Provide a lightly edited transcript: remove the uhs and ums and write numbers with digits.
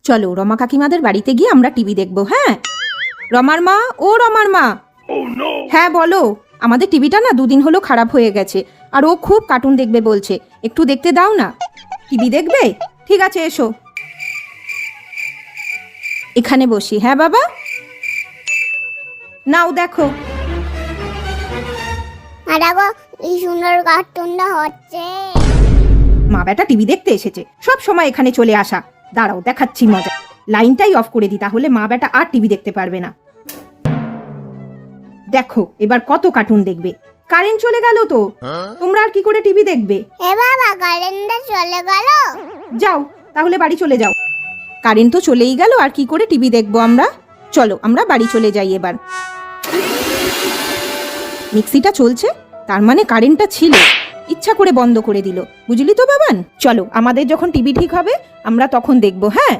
চলো রমা কাকিমাদের বাড়িতে গিয়ে আমরা টিভি দেখবো। হ্যাঁ রমার মা, ও রমার মা। হ্যাঁ বলো, আমাদের টিভিটা না দুদিন হলো খারাপ হয়ে গেছে, আর ও খুব কার্টুন দেখবে বলছে, একটু দেখতে দাও না। টিভি দেখবে? ঠিক আছে এসো, এখানে বসি। হ্যাঁ বাবা, নাও দেখো। দেখো এই সুন্দর কার্টুনটা হচ্ছে। মা বেটা টিভি দেখতে এসেছে, সব সময় এখানে চলে আসা। দাঁড়াও দেখাচ্ছি মজা। লাইনটাই অফ করে দিই, তাহলে মা বেটা আর টিভি দেখতে পারবে না। দেখো এবার কত কার্টুন দেখবে। কারেন্ট চলে গেল তো, তোমরা আর কি করে টিভি দেখবে? এ বাবা, কারেন্টটা চলে গেল। যাও তাহলে বাড়ি চলে যাও। কারেন্ট তো চলেই গেল, আর কি করে টিভি দেখবো আমরা? চলো আমরা বাড়ি চলে যাই এবার। মিক্সিটা চলছে, তার মানে কারেন্টটা ছিল, ইচ্ছা করে বন্ধ করে দিল, বুঝলি তো বাবান। চলো আমাদের যখন টিভি ঠিক হবে আমরা তখন দেখবো। হ্যাঁ।